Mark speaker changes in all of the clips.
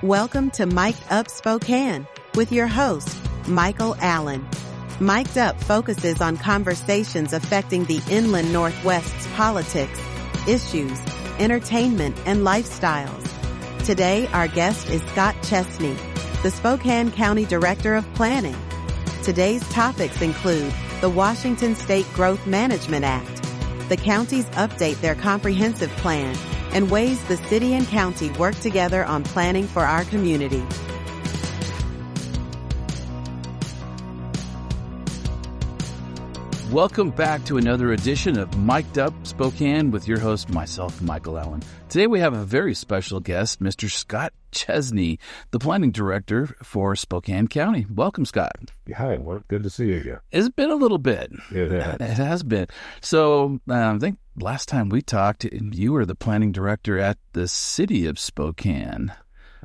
Speaker 1: Welcome to Mic'd Up Spokane with your host, Michael Allen. Mic'd Up focuses on conversations affecting the inland Northwest's politics, issues, entertainment, and lifestyles. Today, our guest is Scott Chesney, the Spokane County Director of Planning. Today's topics include the Washington State Growth Management Act, the counties update their comprehensive plan, and ways the city and county work together on planning for our community.
Speaker 2: Welcome back to another edition of Mic'd Up Spokane with your host, myself, Michael Allen. Today we have a very special guest, Mr. Scott Chesney, the planning director for Spokane County. Welcome, Scott.
Speaker 3: Hi, well, good to see you again.
Speaker 2: It's been a little bit.
Speaker 3: It has.
Speaker 2: It has been. So I think last time we talked, you were the planning director at the city of Spokane.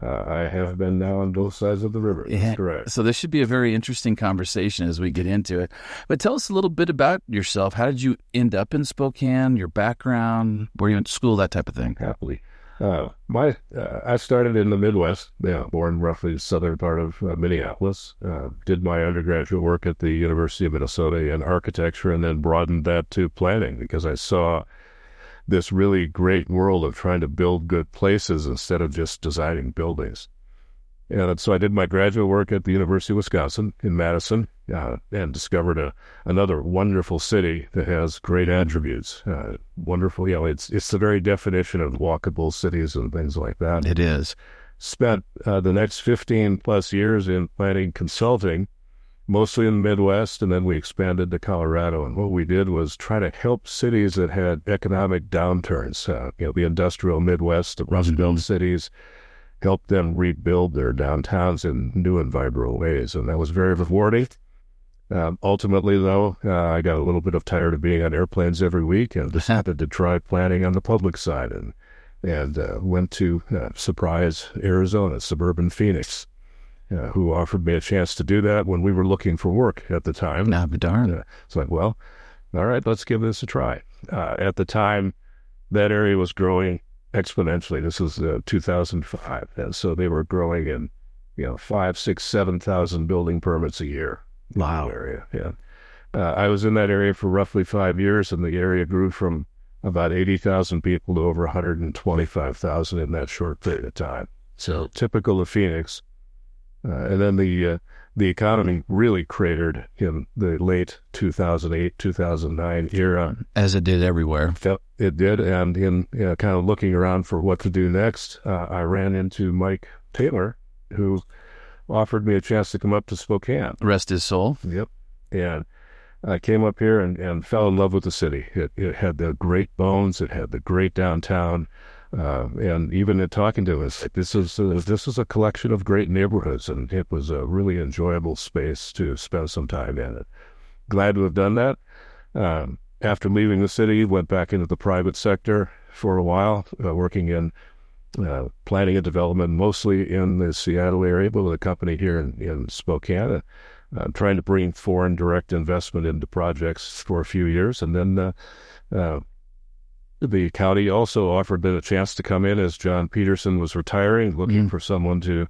Speaker 3: I have been now on both sides of the river. That's correct.
Speaker 2: So this should be a very interesting conversation as we get into it. But tell us a little bit about yourself. How did you end up in Spokane, your background, where you went to school, that type of thing?
Speaker 3: Happily. I started in the Midwest, born roughly the southern part of Minneapolis. Did my undergraduate work at the University of Minnesota in architecture and then broadened that to planning because I saw this really great world of trying to build good places instead of just designing buildings. And so I did my graduate work at the University of Wisconsin in Madison and discovered another wonderful city that has great attributes. Wonderful, it's the very definition of walkable cities and things like that.
Speaker 2: It is.
Speaker 3: Spent the next 15 plus years in planning consulting, mostly in the Midwest, and then we expanded to Colorado. And what we did was try to help cities that had economic downturns, the industrial Midwest, the rust-belt cities, help them rebuild their downtowns in new and vibrant ways. And that was very rewarding. Ultimately, though, I got a little bit of tired of being on airplanes every week and decided to try planning on the public side and went to Surprise, Arizona, suburban Phoenix. Who offered me a chance to do that when we were looking for work at the time.
Speaker 2: Nah, but darn.
Speaker 3: It's like, well, all right, let's give this a try. At the time, that area was growing exponentially. This was 2005. And so they were growing in, 5, 6, 7,000 building permits a year.
Speaker 2: Wow.
Speaker 3: In the area, yeah. I was in that area for roughly 5 years, and the area grew from about 80,000 people to over 125,000 in that short period of time. So typical of Phoenix. And then the economy really cratered in the late 2008, 2009 era.
Speaker 2: As it did everywhere.
Speaker 3: It did. And in kind of looking around for what to do next, I ran into Mike Taylor, who offered me a chance to come up to Spokane.
Speaker 2: Rest his soul.
Speaker 3: Yep. And I came up here and fell in love with the city. It had the great bones. It had the great downtown. And even in talking to us, this is a collection of great neighborhoods, and it was a really enjoyable space to spend some time in it. Glad to have done that. After leaving the city, went back into the private sector for a while, working in planning and development, mostly in the Seattle area, but with a company here in Spokane, trying to bring foreign direct investment into projects for a few years, and then the county also offered me a chance to come in as John Peterson was retiring, looking for someone to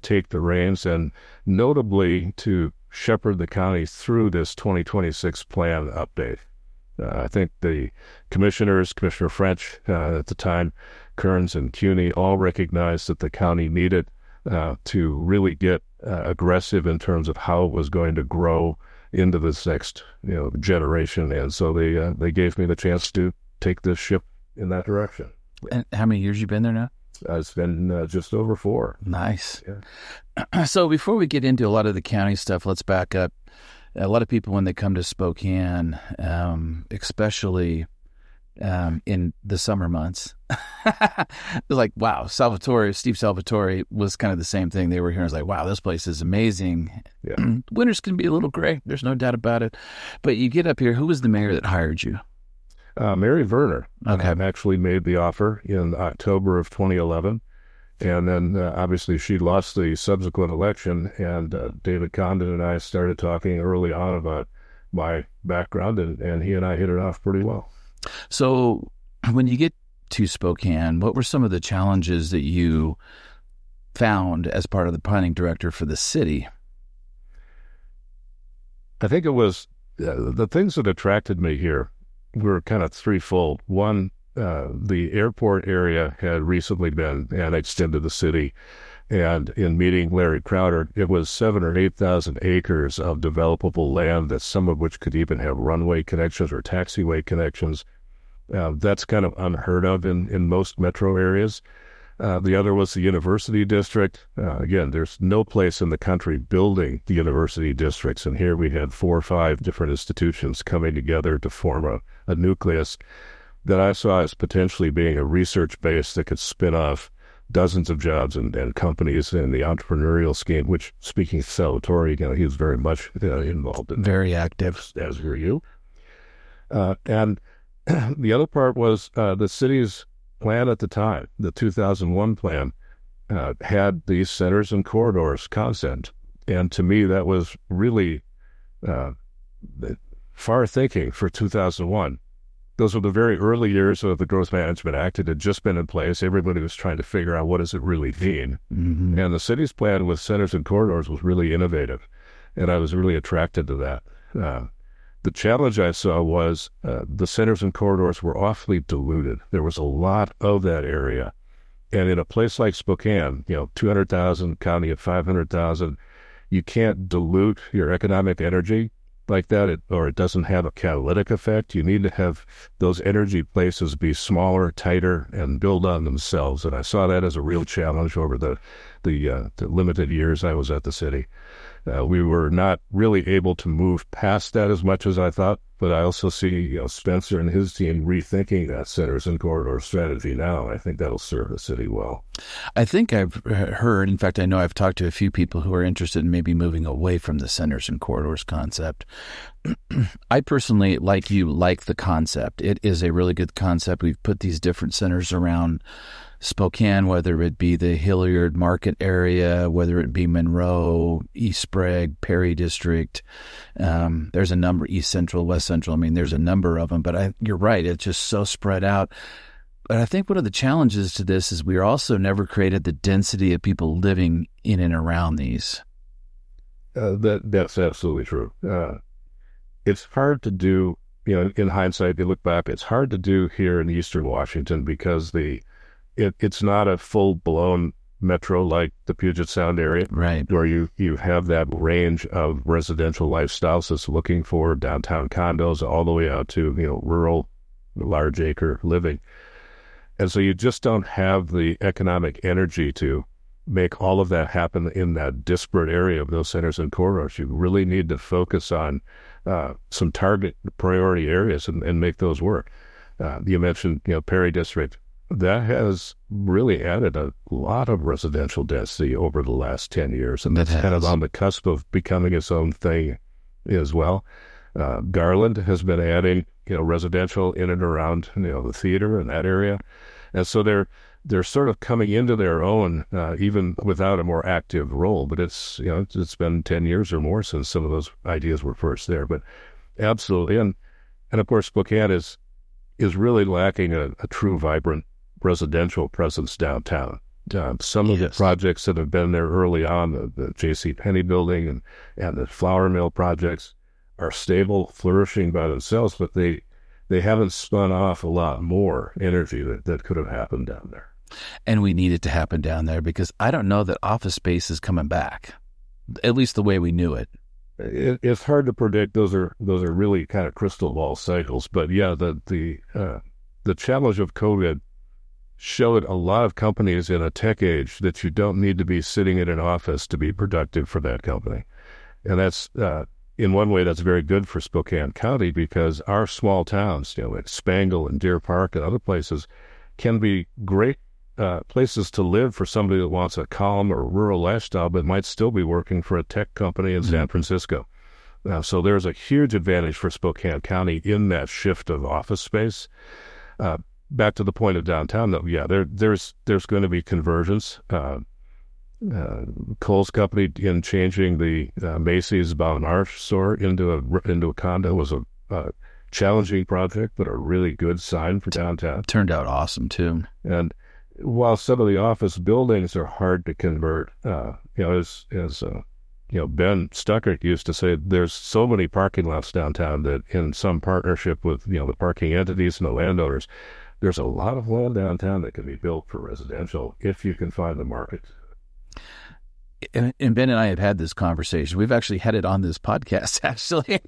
Speaker 3: take the reins and notably to shepherd the county through this 2026 plan update. I think the commissioners, Commissioner French at the time, Kearns and Cuney, all recognized that the county needed to really get aggressive in terms of how it was going to grow into this next generation. And so they gave me the chance to take this ship in that direction.
Speaker 2: And how many years you been there now?
Speaker 3: It's been just over 4.
Speaker 2: Nice.
Speaker 3: Yeah.
Speaker 2: So before we get into a lot of the county stuff, let's back up. A lot of people, when they come to Spokane, especially in the summer months, they're like, wow, Steve Salvatore was kind of the same thing. They were here and was like, wow, this place is amazing.
Speaker 3: Yeah.
Speaker 2: Winters can be a little gray. There's no doubt about it. But you get up here, who was the mayor that hired you?
Speaker 3: Mary Verner
Speaker 2: okay.
Speaker 3: Actually made the offer in October of 2011. And then obviously she lost the subsequent election, and David Condon and I started talking early on about my background, and he and I hit it off pretty well.
Speaker 2: So when you get to Spokane, what were some of the challenges that you found as part of the planning director for the city?
Speaker 3: I think it was the things that attracted me here were kind of threefold. One, the airport area had recently been annexed into the city. And in meeting Larry Crowder, it was 7,000 or 8,000 acres of developable land, that some of which could even have runway connections or taxiway connections. That's kind of unheard of in most metro areas. The other was the university district. Again, there's no place in the country building the university districts. And here we had 4 or 5 different institutions coming together to form a nucleus that I saw as potentially being a research base that could spin off dozens of jobs and companies in the entrepreneurial scheme, which, speaking of Salvatore, he was very much involved in.
Speaker 2: Very active.
Speaker 3: As were you. And the other part was the city's plan at the time, the 2001 plan, had these centers and corridors concept. And to me, that was really far thinking for 2001. Those were the very early years of the Growth Management Act. It had just been in place. Everybody was trying to figure out, what does it really mean? Mm-hmm. And the city's plan with centers and corridors was really innovative. And I was really attracted to that. The challenge I saw was the centers and corridors were awfully diluted. There was a lot of that area. And in a place like Spokane, 200,000, county of 500,000, you can't dilute your economic energy like that, or it doesn't have a catalytic effect. You need to have those energy places be smaller, tighter, and build on themselves. And I saw that as a real challenge over the limited years I was at the city. We were not really able to move past that as much as I thought, but I also see Spencer and his team rethinking that centers and corridor strategy now. I think that'll serve the city well.
Speaker 2: I think I've heard, in fact, I know I've talked to a few people who are interested in maybe moving away from the centers and corridors concept. I personally, like you, like the concept. It is a really good concept. We've put these different centers around Spokane, whether it be the Hilliard Market area, whether it be Monroe, East Sprague, Perry District. There's a number, East Central, West Central. I mean, there's a number of them, but you're right. It's just so spread out. But I think one of the challenges to this is we also never created the density of people living in and around these.
Speaker 3: That's absolutely true. It's hard to do, in hindsight, you look back, it's hard to do here in Eastern Washington because it's not a full-blown metro like the Puget Sound area,
Speaker 2: right?
Speaker 3: Where you have that range of residential lifestyles that's looking for downtown condos all the way out to rural, large acre living, and so you just don't have the economic energy to make all of that happen in that disparate area of those centers and corridors. You really need to focus on some target priority areas and make those work. You mentioned Perry District. That has really added a lot of residential density over the last 10 years, and that's kind of on the cusp of becoming its own thing as well. Garland has been adding, residential in and around, the theater and that area, and so they're sort of coming into their own, even without a more active role. But it's been 10 years or more since some of those ideas were first there. But absolutely, and of course, Spokane is really lacking a true vibrant residential presence downtown. Some of the projects that have been there early on, the J.C. Penney building and the flour mill projects, are stable, flourishing by themselves, but they haven't spun off a lot more energy that could have happened down there.
Speaker 2: And we need it to happen down there because I don't know that office space is coming back, at least the way we knew it.
Speaker 3: It's hard to predict. Those are really kind of crystal ball cycles. But yeah, the challenge of COVID showed a lot of companies in a tech age that you don't need to be sitting in an office to be productive for that company. And that's, in one way, that's very good for Spokane County because our small towns, like Spangle and Deer Park and other places, can be great places to live for somebody that wants a calm or rural lifestyle, but might still be working for a tech company in San Francisco. So there's a huge advantage for Spokane County in that shift of office space. Back to the point of downtown, though, yeah, there's going to be convergence. Kohl's company in changing the Macy's Bon Marche store into a condo was a challenging project, but a really good sign for downtown.
Speaker 2: Turned out awesome too.
Speaker 3: And while some of the office buildings are hard to convert, Ben Stuckert used to say, there's so many parking lots downtown that in some partnership with, the parking entities and the landowners, there's a lot of land downtown that can be built for residential if you can find the market.
Speaker 2: And Ben and I have had this conversation. We've actually had it on this podcast, actually.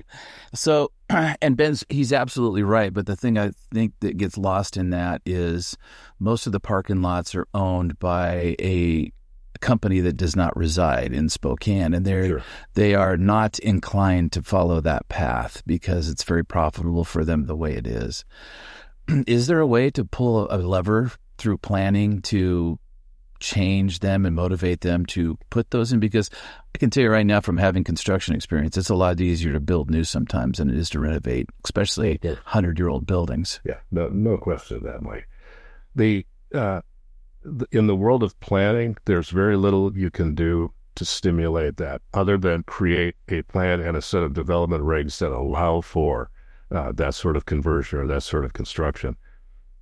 Speaker 2: So, and he's absolutely right. But the thing I think that gets lost in that is most of the parking lots are owned by a company that does not reside in Spokane. And they are not inclined to follow that path because it's very profitable for them the way it is. Is there a way to pull a lever through planning to change them and motivate them to put those in? Because I can tell you right now, from having construction experience, it's a lot easier to build new sometimes than it is to renovate, especially 100-year-old buildings.
Speaker 3: Yeah, no question of that, Mike. In the world of planning, there's very little you can do to stimulate that other than create a plan and a set of development regs that allow for that sort of conversion or that sort of construction.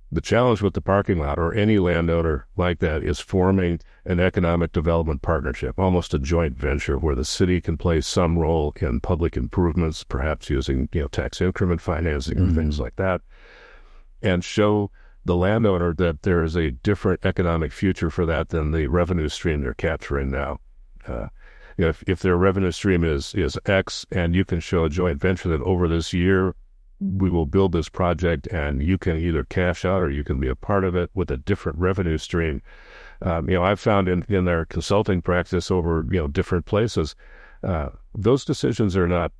Speaker 3: The challenge with the parking lot or any landowner like that is forming an economic development partnership, almost a joint venture where the city can play some role in public improvements, perhaps using tax increment financing or things like that, and show the landowner that there is a different economic future for that than the revenue stream they're capturing now. If their revenue stream is X, and you can show a joint venture that over this year we will build this project and you can either cash out or you can be a part of it with a different revenue stream. I've found in their consulting practice over different places, those decisions are not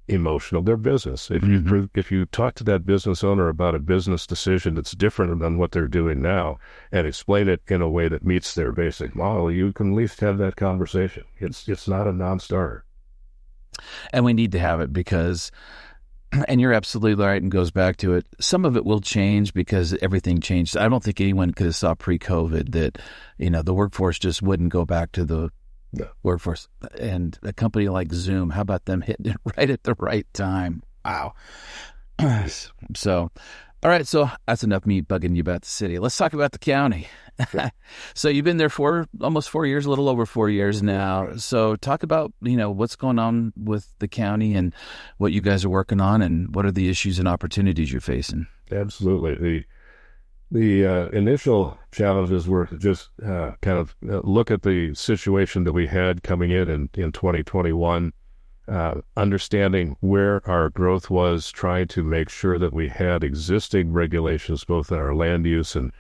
Speaker 3: emotional, they're business. If you talk to that business owner about a business decision that's different than what they're doing now and explain it in a way that meets their basic model, you can at least have that conversation. It's not a non-starter.
Speaker 2: And we need to have it because, and you're absolutely right, and goes back to it, some of it will change because everything changed. I don't think anyone could have saw pre-COVID that, the workforce just wouldn't go back to the workforce. And a company like Zoom, how about them hitting it right at the right time? Wow. So, all right, so that's enough me bugging you about the city. Let's talk about the county. So you've been there for almost 4 years, a little over 4 years now. So talk about, what's going on with the county and what you guys are working on and what are the issues and opportunities you're facing.
Speaker 3: Absolutely. The initial challenges were to just kind of look at the situation that we had coming in 2021, understanding where our growth was, trying to make sure that we had existing regulations, both on our land use and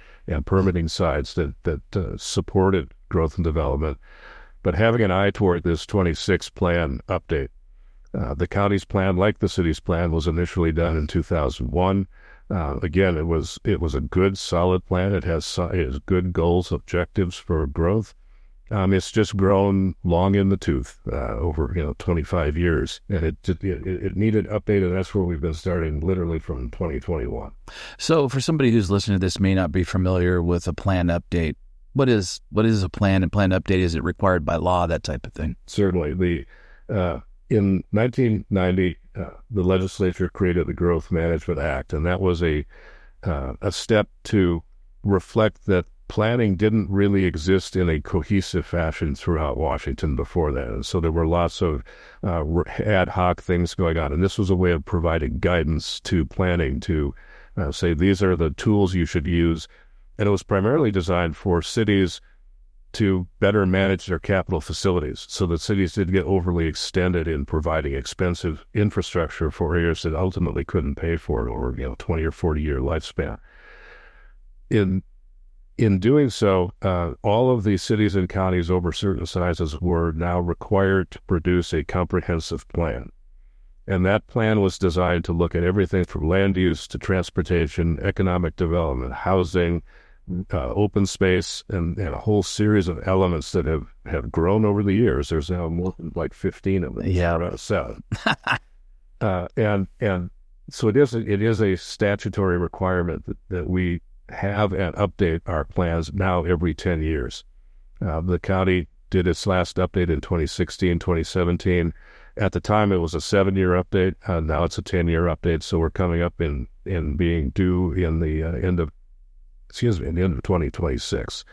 Speaker 3: permitting sides that supported growth and development, but having an eye toward this 26 plan update. The county's plan, like the city's plan, was initially done in 2001. Again, it was a good, solid plan. It has good goals, objectives for growth. It's just grown long in the tooth over 25 years, and it needed update, and that's where we've been starting literally from 2021.
Speaker 2: So, for somebody who's listening to this may not be familiar with a plan update, what is a plan and plan update? Is it required by law, that type of thing?
Speaker 3: Certainly. In 1990, the legislature created the Growth Management Act, and that was a step to reflect that planning didn't really exist in a cohesive fashion throughout Washington before that. And so there were lots of ad hoc things going on. And this was a way of providing guidance to planning to say, these are the tools you should use. And it was primarily designed for cities to better manage their capital facilities so that cities didn't get overly extended in providing expensive infrastructure for areas that ultimately couldn't pay for it over 20 or 40 year lifespan. In doing so, all of the cities and counties over certain sizes were now required to produce a comprehensive plan. And that plan was designed to look at everything from land use to transportation, economic development, housing, open space, and a whole series of elements that have grown over the years. There's now more than like 15 of them.
Speaker 2: Yeah.
Speaker 3: Around 7. And so it is a statutory requirement that we have and update our plans now every 10 years. The county did its last update in 2016, 2017. At the time, it was a 7-year update. Now it's a 10-year update. So we're coming up in being due in the end of in the end of 2026.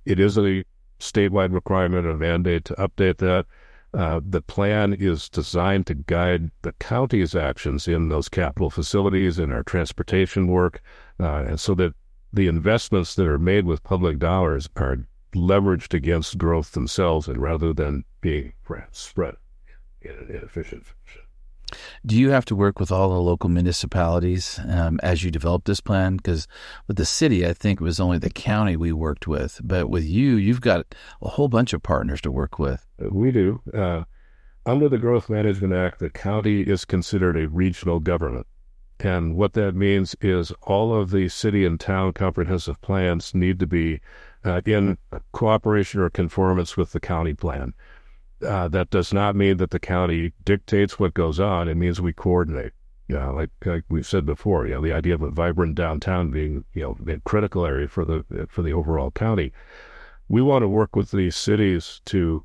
Speaker 3: It is a statewide requirement, a mandate to update that. The plan is designed to guide the county's actions in those capital facilities, in our transportation work, and so that the investments that are made with public dollars are leveraged against growth themselves, and rather than being spread in an inefficient fashion.
Speaker 2: Do you have to work with all the local municipalities as you develop this plan? Because with the city, I think it was only the county we worked with. But with you, you've got a whole bunch of partners to work with.
Speaker 3: We do. Under the Growth Management Act, the county is considered a regional government. And what that means is all of the city and town comprehensive plans need to be in cooperation or conformance with the county plan. That does not mean that the county dictates what goes on. It means we coordinate. Like we've said before, the idea of a vibrant downtown being, a critical area for the overall county. We want to work with these cities to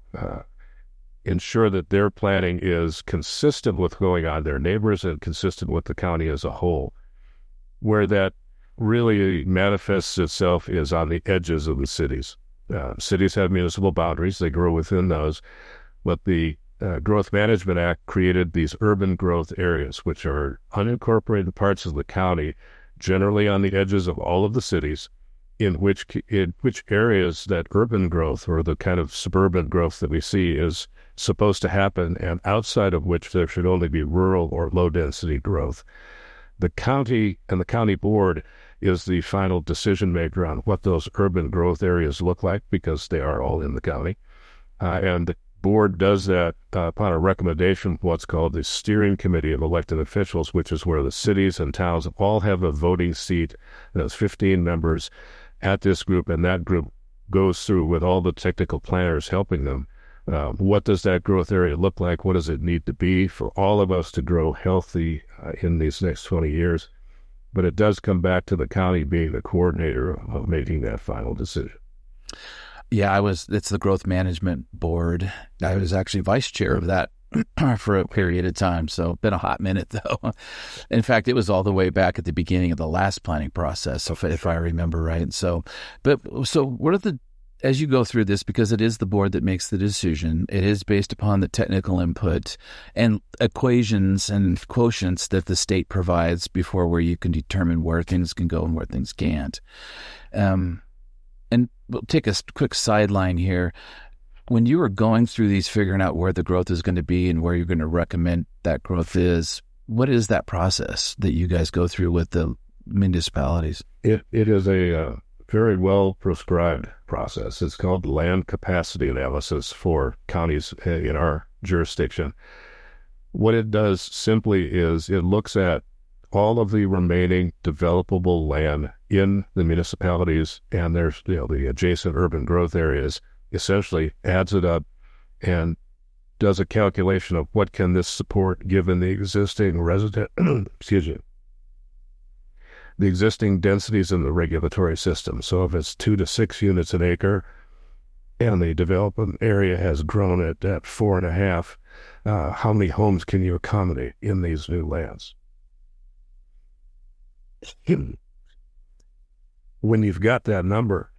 Speaker 3: ensure that their planning is consistent with going on their neighbors and consistent with the county as a whole. Where that really manifests itself is on the edges of the cities. Cities have municipal boundaries. They grow within those. But the Growth Management Act created these urban growth areas, which are unincorporated parts of the county, generally on the edges of all of the cities, in which areas that urban growth or the kind of suburban growth that we see is supposed to happen, and outside of which there should only be rural or low-density growth. The county and the county board is the final decision maker on what those urban growth areas look like, because they are all in the county. And the board does that upon a recommendation from what's called the Steering Committee of Elected Officials, which is where the cities and towns all have a voting seat. There's 15 members at this group, and that group goes through with all the technical planners helping them. What does that growth area look like? What does it need to be for all of us to grow healthy in these next 20 years? But it does come back to the county being the coordinator of making that final decision.
Speaker 2: Yeah, it's the Growth Management Board. I was actually vice chair of that for a period of time. So been a hot minute, though. In fact, it was all the way back at the beginning of the last planning process, if I remember right. So what are as you go through this, because it is the board that makes the decision, it is based upon the technical input and equations and quotients that the state provides before where you can determine where things can go and where things can't. And we'll take a quick sideline here. When you were going through these, figuring out where the growth is going to be and where you're going to recommend that growth is, what is that process that you guys go through with the municipalities?
Speaker 3: It is a very well prescribed process. It's called land capacity analysis for counties in our jurisdiction. What it does simply is it looks at all of the remaining developable land in the municipalities and there's the adjacent urban growth areas, essentially adds it up and does a calculation of what can this support given the existing the existing densities in the regulatory system. So if it's 2 to 6 units an acre and the development area has grown at 4.5, how many homes can you accommodate in these new lands? When you've got that number,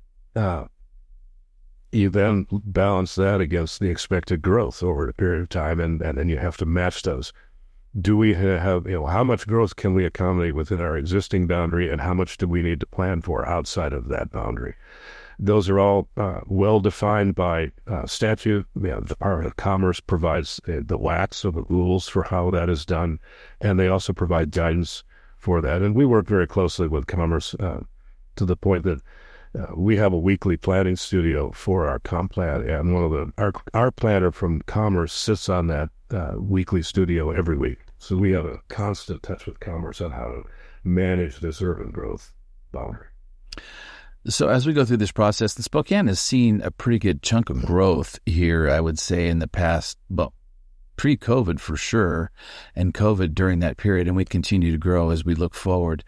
Speaker 3: you then balance that against the expected growth over a period of time, and then you have to match those. Do we have, how much growth can we accommodate within our existing boundary, and how much do we need to plan for outside of that boundary? Those are all well defined by statute. The Department of Commerce provides the WACs, so the rules for how that is done, and they also provide guidance for that. And we work very closely with Commerce to the point that we have a weekly planning studio for our comp plan, and one of our planner from Commerce sits on that weekly studio every week. So we have a constant touch with Commerce on how to manage this urban growth boundary.
Speaker 2: So as we go through this process, the Spokane has seen a pretty good chunk of growth here, I would say, in the past, pre-COVID for sure, and COVID during that period, and we continue to grow as we look forward.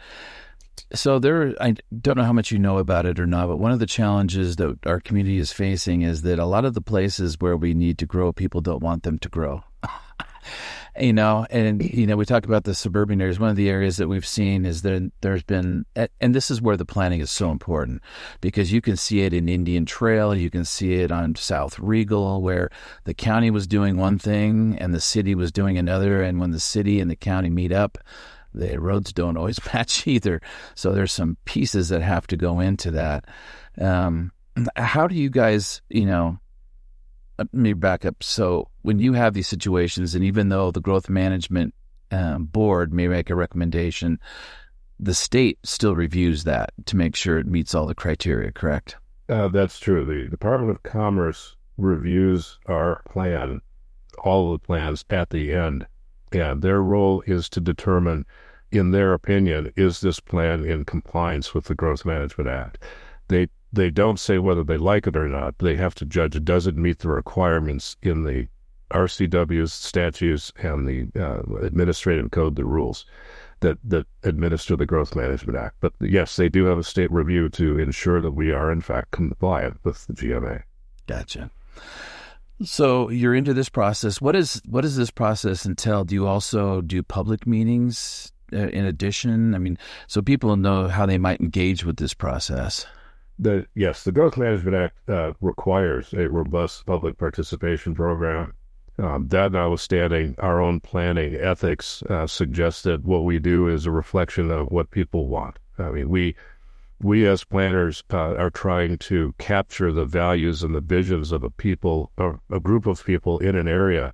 Speaker 2: So I don't know how much you know about it or not, but one of the challenges that our community is facing is that a lot of the places where we need to grow, people don't want them to grow. And we talk about the suburban areas. One of the areas that we've seen is that there's been, and this is where the planning is so important, because you can see it in Indian Trail, you can see it on South Regal, where the county was doing one thing and the city was doing another, and when the city and the county meet up, the roads don't always match either. So there's some pieces that have to go into that. How do you guys, let me back up. So when you have these situations, and even though the growth management board may make a recommendation, the state still reviews that to make sure it meets all the criteria, correct?
Speaker 3: That's true. The Department of Commerce reviews our plan, all of the plans at the end. And their role is to determine, in their opinion, is this plan in compliance with the Growth Management Act? They don't say whether they like it or not. They have to judge, does it meet the requirements in the RCW's statutes and the administrative code, the rules that administer the Growth Management Act. But yes, they do have a state review to ensure that we are in fact compliant with the GMA.
Speaker 2: Gotcha. So you're into this process. What does this process entail? Do you also do public meetings in addition? I mean, so people know how they might engage with this process.
Speaker 3: Yes, the Growth Management Act requires a robust public participation program. That notwithstanding, our own planning ethics suggests that what we do is a reflection of what people want. I mean, we as planners are trying to capture the values and the visions of a group of people in an area,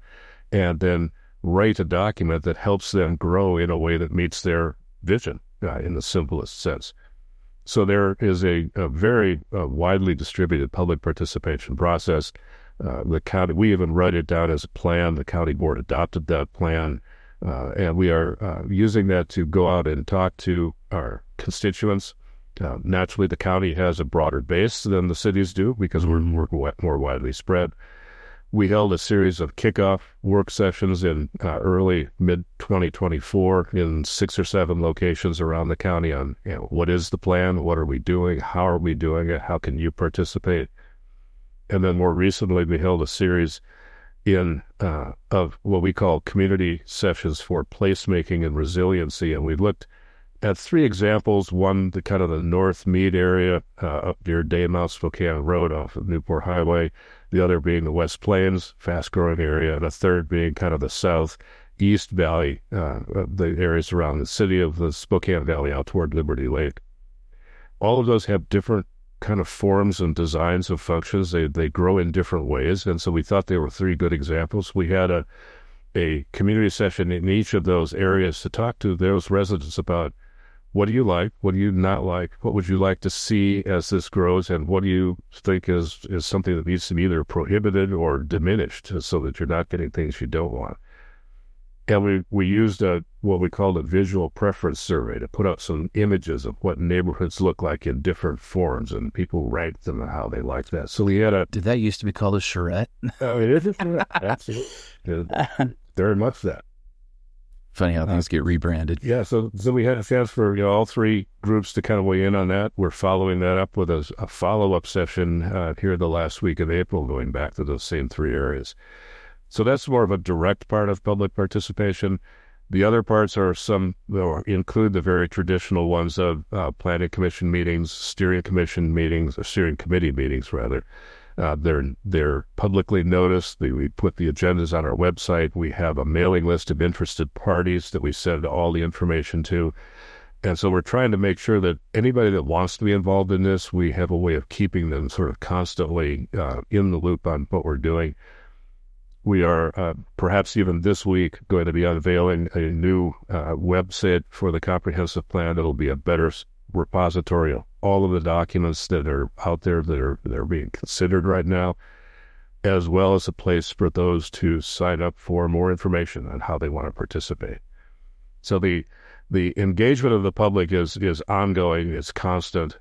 Speaker 3: and then write a document that helps them grow in a way that meets their vision in the simplest sense. So there is a very widely distributed public participation process. The county, we even write it down as a plan. The county board adopted that plan, and we are using that to go out and talk to our constituents. Naturally, the county has a broader base than the cities do because we're more widely spread. We held a series of kickoff work sessions in mid-2024 in 6 or 7 locations around the county on what is the plan, what are we doing, how are we doing it, how can you participate. And then more recently, we held a series of what we call community sessions for placemaking and resiliency, and we looked at 3 examples. One, the kind of the North Mead area up near Mount Spokane Road off of Newport Highway. The other being the West Plains, fast-growing area, and a third being kind of the Southeast Valley, the areas around the city of the Spokane Valley out toward Liberty Lake. All of those have different kind of forms and designs of functions. They grow in different ways, and so we thought they were 3 good examples. We had a community session in each of those areas to talk to those residents about what do you like, what do you not like, what would you like to see as this grows, and what do you think is something that needs to be either prohibited or diminished so that you're not getting things you don't want. And we used what we called a visual preference survey to put up some images of what neighborhoods look like in different forms, and people ranked them and how they liked that. So we had
Speaker 2: Did that used to be called a charrette?
Speaker 3: Oh, it is a charrette. Absolutely. Very much that.
Speaker 2: Funny how things get rebranded.
Speaker 3: Yeah, so we had a chance for all 3 groups to kind of weigh in on that. We're following that up with a follow-up session here the last week of April, going back to those same 3 areas. So that's more of a direct part of public participation. The other parts are include the very traditional ones of planning commission meetings, steering committee meetings rather. They're publicly noticed. We put the agendas on our website. We have a mailing list of interested parties that we send all the information to. And so we're trying to make sure that anybody that wants to be involved in this, we have a way of keeping them sort of constantly in the loop on what we're doing. We are perhaps even this week going to be unveiling a new website for the comprehensive plan. It'll be a better repository of all of the documents that are out there that are being considered right now, as well as a place for those to sign up for more information on how they want to participate. So the engagement of the public is ongoing, it's constant.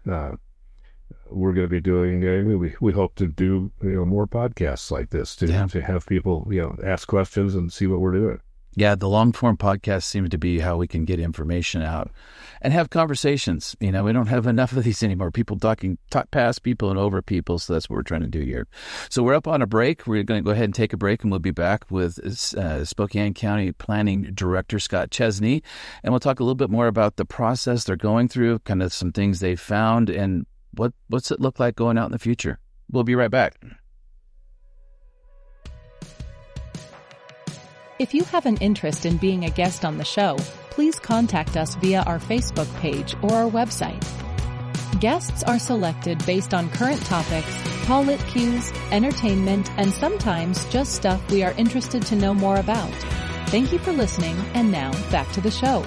Speaker 3: We're going to be doing, we hope to do more podcasts like this to have people ask questions and see what we're doing.
Speaker 2: Yeah, the long form podcast seems to be how we can get information out and have conversations. We don't have enough of these anymore. People talk past people and over people. So that's what we're trying to do here. So we're up on a break. We're going to go ahead and take a break, and we'll be back with Spokane County Planning Director Scott Chesney. And we'll talk a little bit more about the process they're going through, kind of some things they found, and what's it look like going out in the future. We'll be right back.
Speaker 4: If you have an interest in being a guest on the show, please contact us via our Facebook page or our website. Guests are selected based on current topics, call it cues, entertainment, and sometimes just stuff we are interested to know more about. Thank you for listening, and now back to the show.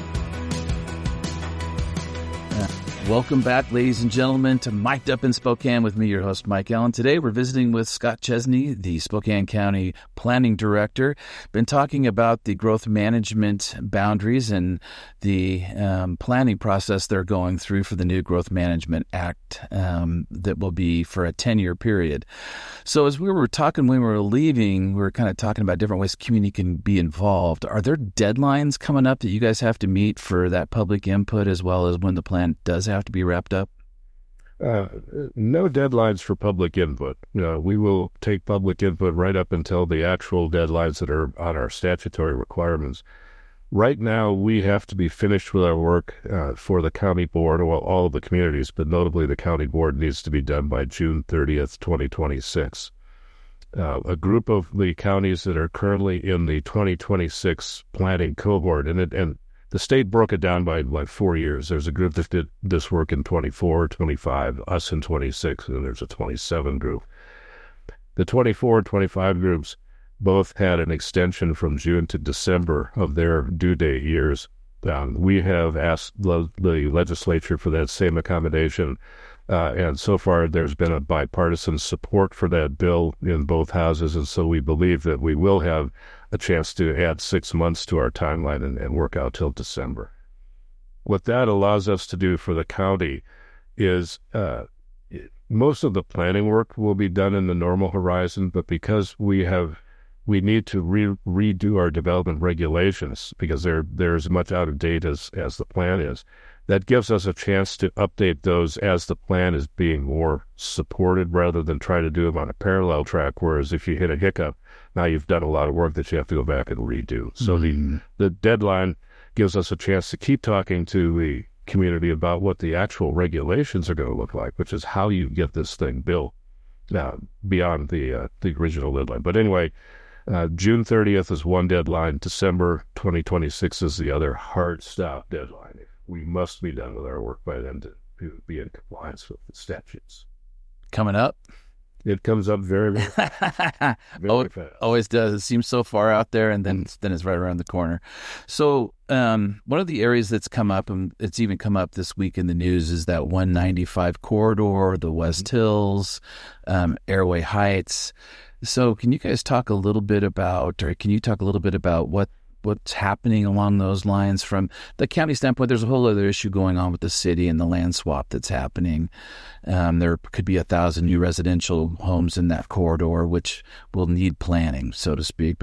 Speaker 2: Welcome back, ladies and gentlemen, to Mic'd Up in Spokane with me, your host, Mike Allen. Today, we're visiting with Scott Chesney, the Spokane County Planning Director. Been talking about the growth management boundaries and the planning process they're going through for the new Growth Management Act that will be for a 10-year period. So as we were talking when we were leaving, we were kind of talking about different ways the community can be involved. Are there deadlines coming up that you guys have to meet for that public input, as well as when the plan does have to be wrapped up?
Speaker 3: No deadlines for public input. We will take public input right up until the actual deadlines that are on our statutory requirements. Right now, we have to be finished with our work for the county board, well, all of the communities, but notably the county board needs to be done by June 30th, 2026. A group of the counties that are currently in the 2026 planning cohort, and the state broke it down by like 4 years. There's a group that did this work in 24, 25, us in 26, and there's a 27 group. The 24 and 25 groups both had an extension from June to December of their due date years. We have asked the legislature for that same accommodation, and so far there's been a bipartisan support for that bill in both houses, and so we believe that we will have a chance to add 6 months to our timeline and work out till December. What that allows us to do for the county is most of the planning work will be done in the normal horizon, but because we need to redo our development regulations because they're as much out of date as the plan is. That gives us a chance to update those as the plan is being more supported rather than try to do them on a parallel track, whereas if you hit a hiccup, now you've done a lot of work that you have to go back and redo. So the deadline gives us a chance to keep talking to the community about what the actual regulations are going to look like, which is how you get this thing built beyond the original deadline. But anyway, June 30th is one deadline. December 2026 is the other hard stop deadline. We must be done with our work by then to be in compliance with the statutes.
Speaker 2: Coming up?
Speaker 3: It comes up very, very fast.
Speaker 2: Always does. It seems so far out there, and then it's right around the corner. So one of the areas that's come up, and it's even come up this week in the news, is that 195 corridor, the West Hills, Airway Heights. So can you guys talk a little bit about what's happening along those lines from the county standpoint? There's a whole other issue going on with the city and the land swap that's happening. There could be 1,000 new residential homes in that corridor, which will need planning, so to speak.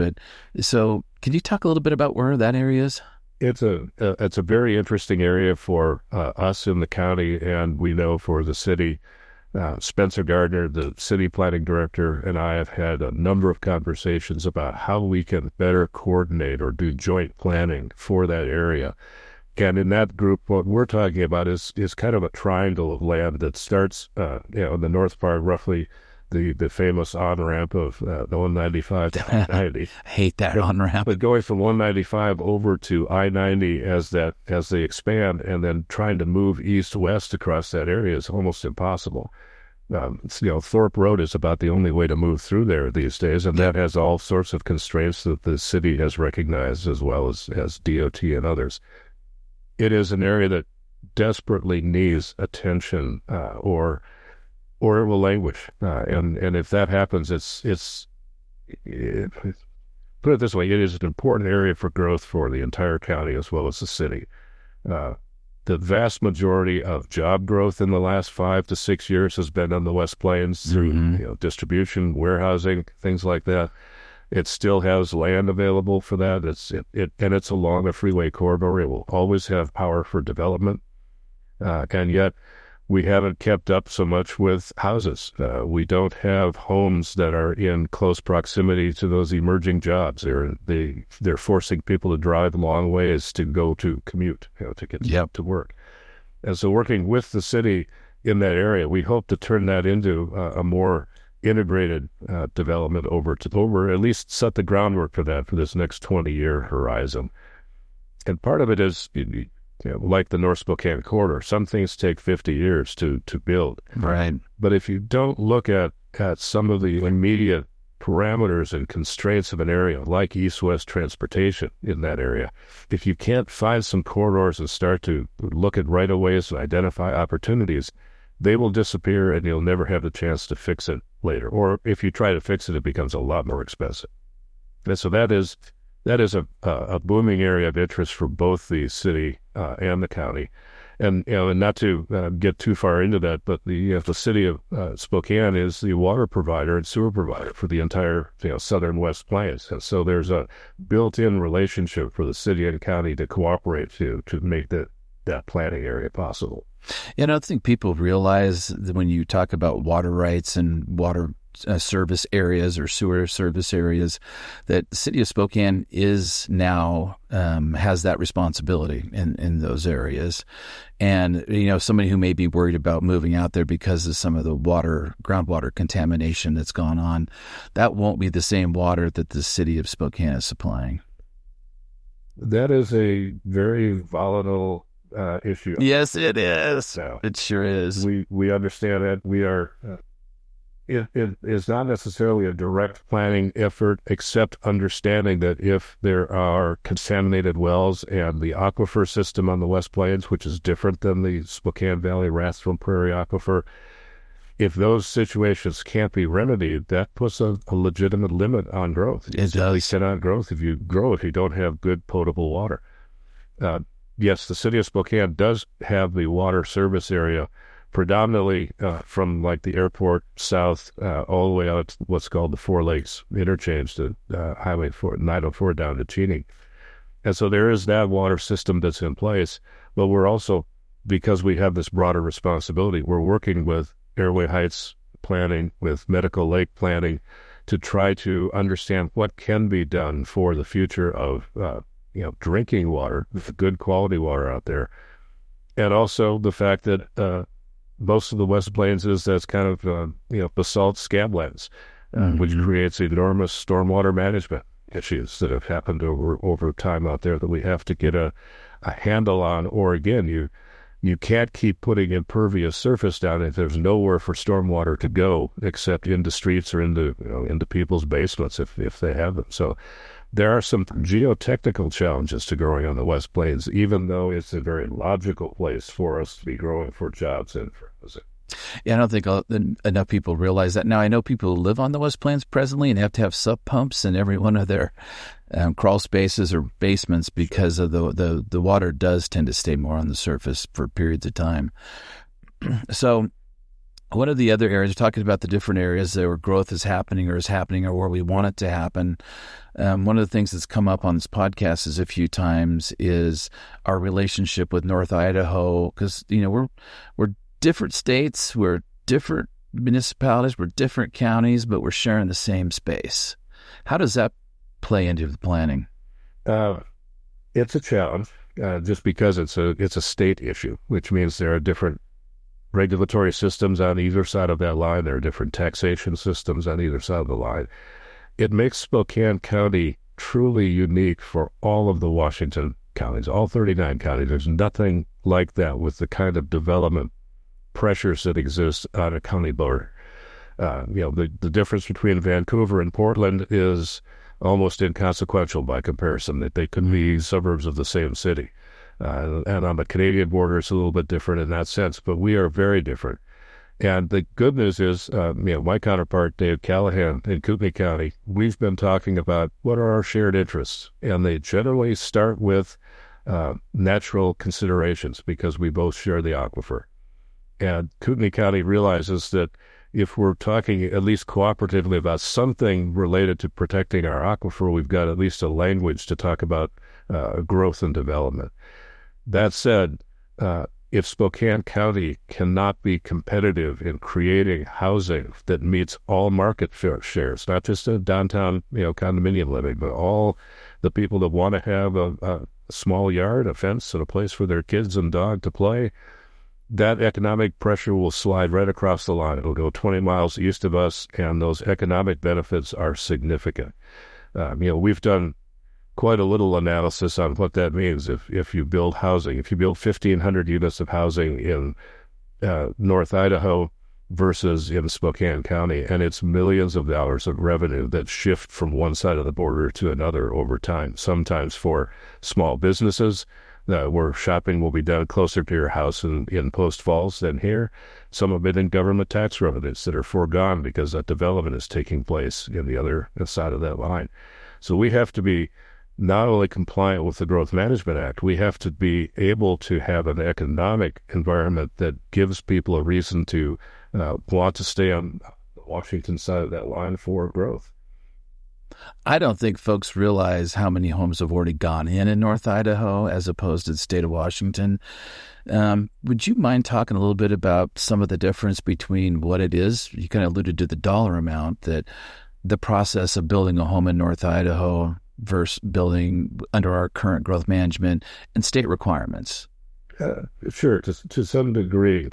Speaker 2: So can you talk a little bit about where that area is?
Speaker 3: It's a very interesting area for us in the county, and we know for the city. Spencer Gardner, the city planning director, and I have had a number of conversations about how we can better coordinate or do joint planning for that area. And in that group, what we're talking about is kind of a triangle of land that starts, in the north part, roughly the famous on-ramp of the 195 to I-90.
Speaker 2: I hate that on-ramp.
Speaker 3: But going from 195 over to I-90 as they expand, and then trying to move east-west across that area is almost impossible. Thorpe Road is about the only way to move through there these days, and that has all sorts of constraints that the city has recognized, as well as DOT and others. It is an area that desperately needs attention, or it will languish. And if that happens, put it this way, it is an important area for growth for the entire county as well as the city. The vast majority of job growth in the last 5 to 6 years has been on the West Plains through distribution, warehousing, things like that. It still has land available for that. And it's along a freeway corridor. It will always have power for development. And yet we haven't kept up so much with houses. We don't have homes that are in close proximity to those emerging jobs. They're forcing people to drive long ways to go to commute, to get to work. And so working with the city in that area, we hope to turn that into a more integrated development over at least set the groundwork for that for this next 20-year horizon. And part of it is, like the North Spokane corridor, some things take 50 years to build.
Speaker 2: Right.
Speaker 3: But if you don't look at some of the immediate parameters and constraints of an area, like east-west transportation in that area, if you can't find some corridors and start to look at right-of-ways and identify opportunities, they will disappear and you'll never have the chance to fix it later. Or if you try to fix it, it becomes a lot more expensive. And so that is a booming area of interest for both the city and the county. And and not to get too far into that, but the city of Spokane is the water provider and sewer provider for the entire southern West Plains. And so there's a built-in relationship for the city and county to cooperate to make that planning area possible.
Speaker 2: I don't think people realize that when you talk about water rights and water service areas or sewer service areas, that the city of Spokane is now has that responsibility in those areas. And, somebody who may be worried about moving out there because of some of the groundwater contamination that's gone on, that won't be the same water that the city of Spokane is supplying.
Speaker 3: That is a very volatile issue.
Speaker 2: Yes, it is.
Speaker 3: So
Speaker 2: it sure is.
Speaker 3: We understand that. We are. It is not necessarily a direct planning effort, except understanding that if there are contaminated wells and the aquifer system on the West Plains, which is different than the Spokane Valley Rathville Prairie aquifer, if those situations can't be remedied, that puts a legitimate limit on growth.
Speaker 2: It does.
Speaker 3: Cannot growth if you don't have good potable water. Yes, the city of Spokane does have the water service area predominantly from like the airport south all the way out to what's called the Four Lakes interchange to Highway 904 down to Cheney. And so there is that water system that's in place, but we're also, because we have this broader responsibility, we're working with Airway Heights planning, with Medical Lake planning, to try to understand what can be done for the future of drinking water, with good quality water out there. And also the fact that most of the West Plains that's kind of basalt scablands, which creates enormous stormwater management issues that have happened over time out there that we have to get a handle on. Or again, you can't keep putting impervious surface down if there's nowhere for stormwater to go except into streets or into people's basements if they have them. So there are some geotechnical challenges to growing on the West Plains, even though it's a very logical place for us to be growing for jobs and for housing.
Speaker 2: Yeah, I don't think enough people realize that. Now, I know people who live on the West Plains presently and have to have sub pumps in every one of their crawl spaces or basements because of the water does tend to stay more on the surface for periods of time. So one of the other areas, talking about the different areas where growth is happening or where we want it to happen, one of the things that's come up on this podcast a few times is our relationship with North Idaho, because we're different states, we're different municipalities, we're different counties, but we're sharing the same space. How does that play into the planning?
Speaker 3: It's a challenge, just because it's a state issue, which means there are different regulatory systems on either side of that line. There are different taxation systems on either side of the line. It makes Spokane County truly unique for all of the Washington counties, all 39 counties. There's nothing like that with the kind of development pressures that exist on a county border. The difference between Vancouver and Portland is almost inconsequential by comparison, that they could be suburbs of the same city. And on the Canadian border, it's a little bit different in that sense, but we are very different. And the good news is, my counterpart, Dave Callahan in Kootenai County, we've been talking about what are our shared interests. And they generally start with natural considerations because we both share the aquifer. And Kootenai County realizes that if we're talking at least cooperatively about something related to protecting our aquifer, we've got at least a language to talk about growth and development. That said, if Spokane County cannot be competitive in creating housing that meets all market shares, not just a downtown, condominium living, but all the people that want to have a small yard, a fence, and a place for their kids and dog to play, that economic pressure will slide right across the line. It'll go 20 miles east of us, and those economic benefits are significant. We've done quite a little analysis on what that means if you build housing. If you build 1,500 units of housing in North Idaho versus in Spokane County, and it's millions of dollars of revenue that shift from one side of the border to another over time, sometimes for small businesses where shopping will be done closer to your house in Post Falls than here. Some of it in government tax revenues that are foregone because that development is taking place in the other side of that line. So we have to be not only compliant with the Growth Management Act, we have to be able to have an economic environment that gives people a reason to want to stay on the Washington side of that line for growth.
Speaker 2: I don't think folks realize how many homes have already gone in North Idaho as opposed to the state of Washington. Would you mind talking a little bit about some of the difference between what it is? You kind of alluded to the dollar amount, that the process of building a home in North Idaho versus building under our current growth management and state requirements.
Speaker 3: Sure, to some degree.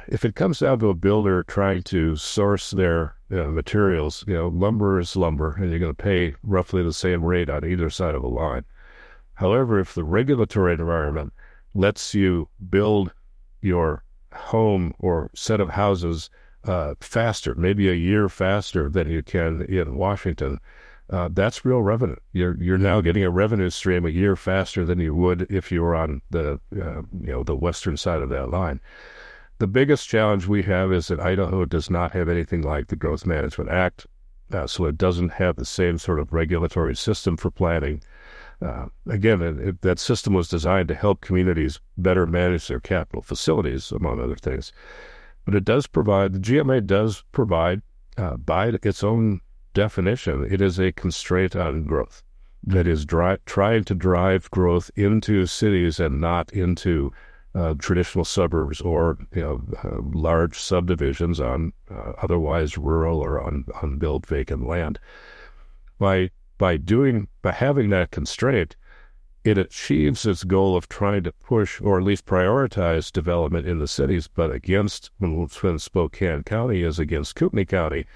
Speaker 3: If it comes down to a builder trying to source their materials, lumber is lumber, and you're going to pay roughly the same rate on either side of a line. However, if the regulatory environment lets you build your home or set of houses faster, maybe a year faster than you can in Washington, that's real revenue. You're now getting a revenue stream a year faster than you would if you were on the western side of that line. The biggest challenge we have is that Idaho does not have anything like the Growth Management Act, so it doesn't have the same sort of regulatory system for planning. Again, that system was designed to help communities better manage their capital facilities, among other things. But it does provide, the GMA does provide, by its own definition, it is a constraint on growth. That is trying to drive growth into cities and not into traditional suburbs or large subdivisions on otherwise rural or unbuilt vacant land. By having that constraint, it achieves its goal of trying to push or at least prioritize development in the cities, but against when Spokane County is against Kootenai County,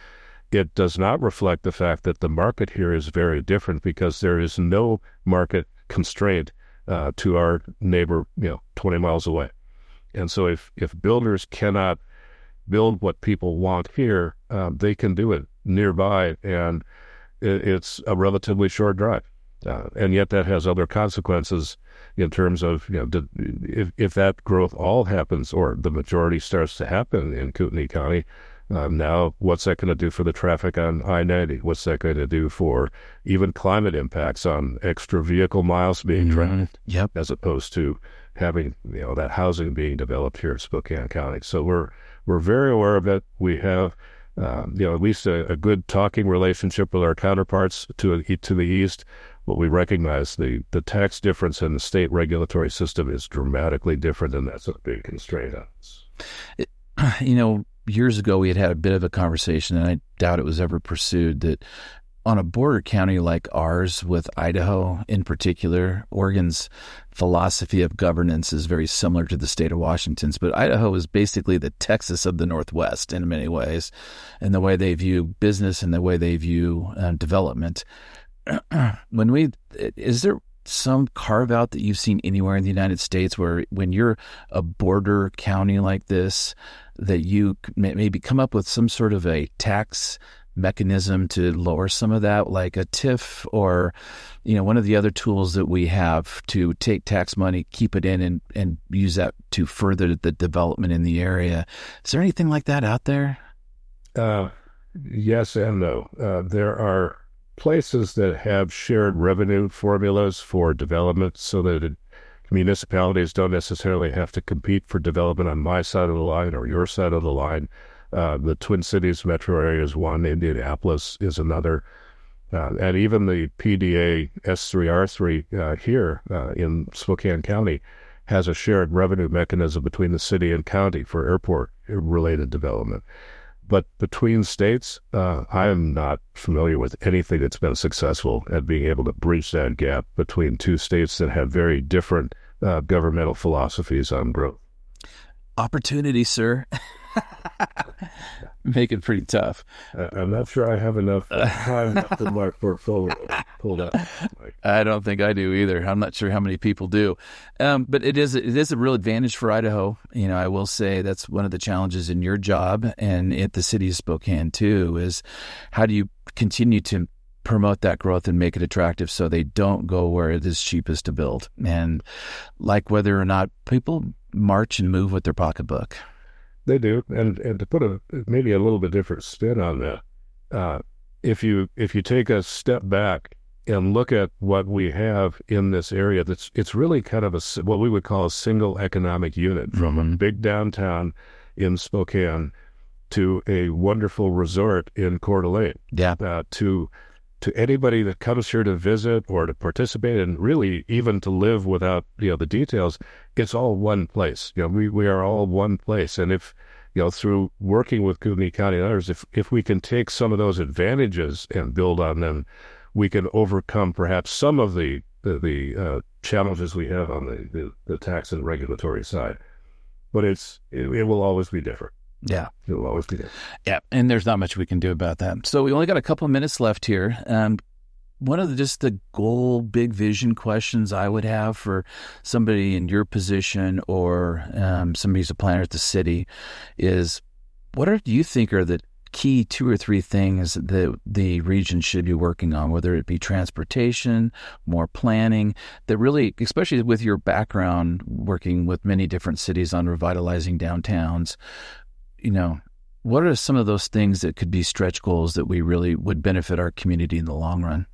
Speaker 3: it does not reflect the fact that the market here is very different because there is no market constraint to our neighbor, 20 miles away. And so if builders cannot build what people want here, they can do it nearby, and it's a relatively short drive. And yet that has other consequences in terms of, if that growth all happens or the majority starts to happen in Kootenai County, now what's that going to do for the traffic on I-90? What's that going to do for even climate impacts on extra vehicle miles being driven, as opposed to having, that housing being developed here in Spokane County? So we're very aware of it. We have, at least a good talking relationship with our counterparts to the east. But we recognize the tax difference in the state regulatory system is dramatically different, and that's a big constraint on us.
Speaker 2: Years ago we had a bit of a conversation, and I doubt it was ever pursued, that on a border county like ours with Idaho in particular, Oregon's philosophy of governance is very similar to the state of Washington's, but Idaho is basically the Texas of the Northwest in many ways, in the way they view business and the way they view development. Is there some carve out that you've seen anywhere in the United States where when you're a border county like this, that you maybe come up with some sort of a tax mechanism to lower some of that, like a TIF or, one of the other tools that we have to take tax money, keep it in and use that to further the development in the area? Is there anything like that out there?
Speaker 3: Yes and no. There are places that have shared revenue formulas for development so that municipalities don't necessarily have to compete for development on my side of the line or your side of the line. The Twin Cities metro area is one, Indianapolis is another, and even the PDA S3R3 here in Spokane County has a shared revenue mechanism between the city and county for airport-related development. But between states, I am not familiar with anything that's been successful at being able to bridge that gap between two states that have very different governmental philosophies on growth.
Speaker 2: Opportunity, sir. Make it pretty tough.
Speaker 3: I'm not sure I have enough time to my portfolio pulled up.
Speaker 2: I don't think I do either. I'm not sure how many people do. But it is a real advantage for Idaho. You know, I will say that's one of the challenges in your job and at the city of Spokane too, is how do you continue to promote that growth and make it attractive so they don't go where it is cheapest to build, and like whether or not people march and move with their pocketbook.
Speaker 3: They do, and to put maybe a little bit different spin on that, if you take a step back and look at what we have in this area, it's really kind of what we would call a single economic unit, from a big downtown in Spokane to a wonderful resort in Coeur d'Alene.
Speaker 2: Yeah.
Speaker 3: To anybody that comes here to visit or to participate, and really even to live without the details, it's all one place. We are all one place, and if through working with Kootenai County and others, if we can take some of those advantages and build on them, we can overcome perhaps some of the challenges we have on the tax and regulatory side. But it will always be different.
Speaker 2: Yeah.
Speaker 3: It will always be there.
Speaker 2: Yeah, and there's not much we can do about that. So we only got a couple of minutes left here. One of the goal, big vision questions I would have for somebody in your position or somebody who's a planner at the city is, what do you think are the key 2 or 3 things that the region should be working on, whether it be transportation, more planning, that really, especially with your background working with many different cities on revitalizing downtowns, what are some of those things that could be stretch goals that we really would benefit our community in the long run?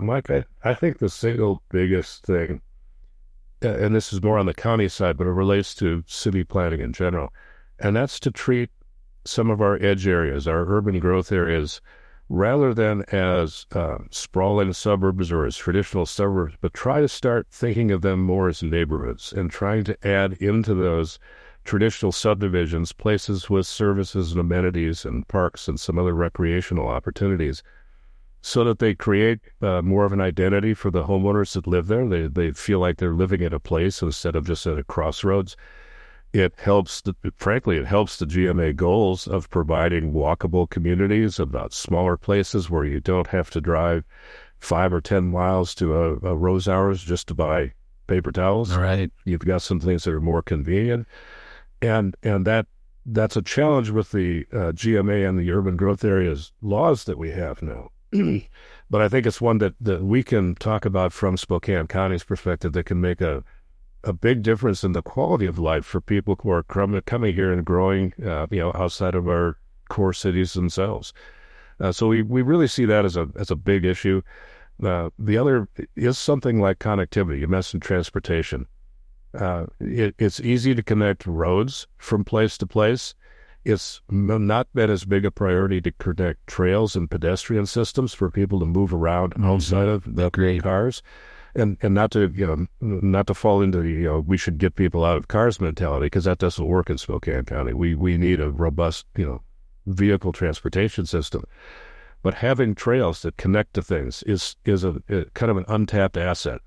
Speaker 3: Mike, I think the single biggest thing, and this is more on the county side, but it relates to city planning in general, and that's to treat some of our edge areas, our urban growth areas, rather than as sprawling suburbs or as traditional suburbs, but try to start thinking of them more as neighborhoods and trying to add into those traditional subdivisions places with services and amenities and parks and some other recreational opportunities, so that they create more of an identity for the homeowners that live there. They feel like they're living at a place instead of just at a crossroads. It helps, frankly, it helps the GMA goals of providing walkable communities, about smaller places where you don't have to drive 5 or 10 miles to a Rose Hours just to buy paper towels.
Speaker 2: All right.
Speaker 3: You've got some things that are more convenient. And that's a challenge with the GMA and the urban growth areas laws that we have now. But I think it's one that we can talk about from Spokane County's perspective that can make a big difference in the quality of life for people who are coming here and growing, outside of our core cities themselves. So we really see that as a big issue. The other is something like connectivity. You mentioned transportation. It's easy to connect roads from place to place. It's not been as big a priority to connect trails and pedestrian systems for people to move around outside of the cars, and not to fall into the we should get people out of cars mentality, because that doesn't work in Spokane County. We need a robust vehicle transportation system, but having trails that connect to things is a kind of an untapped asset.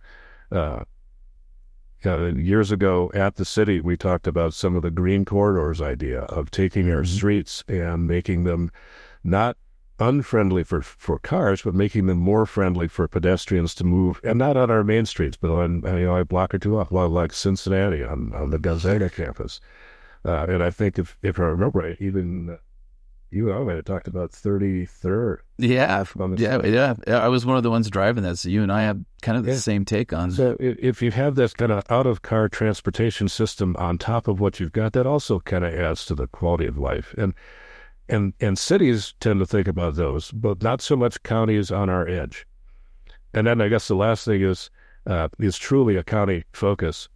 Speaker 3: Years ago at the city, we talked about some of the green corridors idea of taking our streets and making them not unfriendly for cars, but making them more friendly for pedestrians to move, and not on our main streets, but on a block or two off, like Cincinnati on the Gonzaga campus. And I think if I remember right, even you and I might have talked about 33rd.
Speaker 2: Yeah. I was one of the ones driving that, so you and I have kind of the same take on.
Speaker 3: So if you have this kind of out-of-car transportation system on top of what you've got, that also kind of adds to the quality of life. And cities tend to think about those, but not so much counties on our edge. And then I guess the last thing is is truly a county focus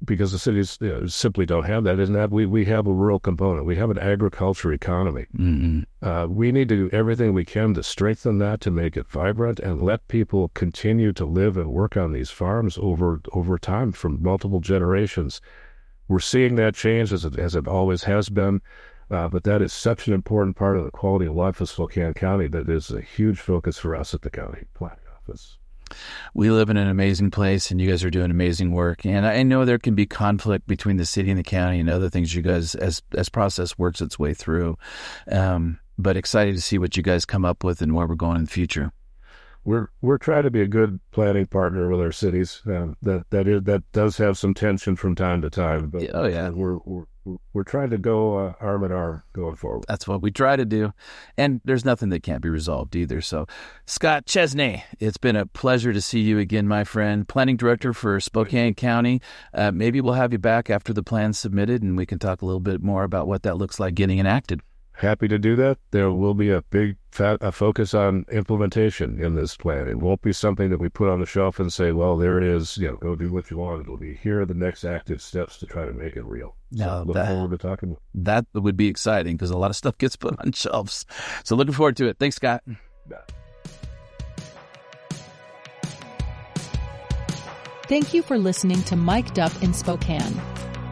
Speaker 3: because the cities simply don't have that. Isn't that we have a rural component. We have an agriculture economy.
Speaker 2: Mm-hmm.
Speaker 3: We need to do everything we can to strengthen that, to make it vibrant, and let people continue to live and work on these farms over time from multiple generations. We're seeing that change as it always has been, but that is such an important part of the quality of life of Spokane County that is a huge focus for us at the county planning office.
Speaker 2: We live in an amazing place, and you guys are doing amazing work. And I know there can be conflict between the city and the county and other things you guys, as process works its way through. But excited to see what you guys come up with and where we're going in the future.
Speaker 3: We're trying to be a good planning partner with our cities. That does have some tension from time to time, but we're trying to go arm in arm going forward.
Speaker 2: That's what we try to do, and there's nothing that can't be resolved either. So, Scott Chesney, it's been a pleasure to see you again, my friend. Planning Director for Spokane County. Maybe we'll have you back after the plan's submitted, and we can talk a little bit more about what that looks like getting enacted.
Speaker 3: Happy to do that. There will be a big focus on implementation in this plan. It won't be something that we put on the shelf and say, well, there it is, go do what you want. It'll be here are the next active steps to try to make it real. So look forward to talking.
Speaker 2: That would be exciting because a lot of stuff gets put on shelves. So looking forward to it. Thanks, Scott.
Speaker 4: Thank you for listening to Mic'd Up in Spokane.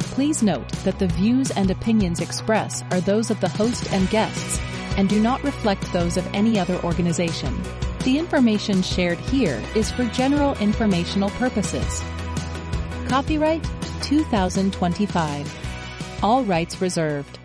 Speaker 4: Please note that the views and opinions expressed are those of the host and guests and do not reflect those of any other organization. The information shared here is for general informational purposes. Copyright 2025. All rights reserved.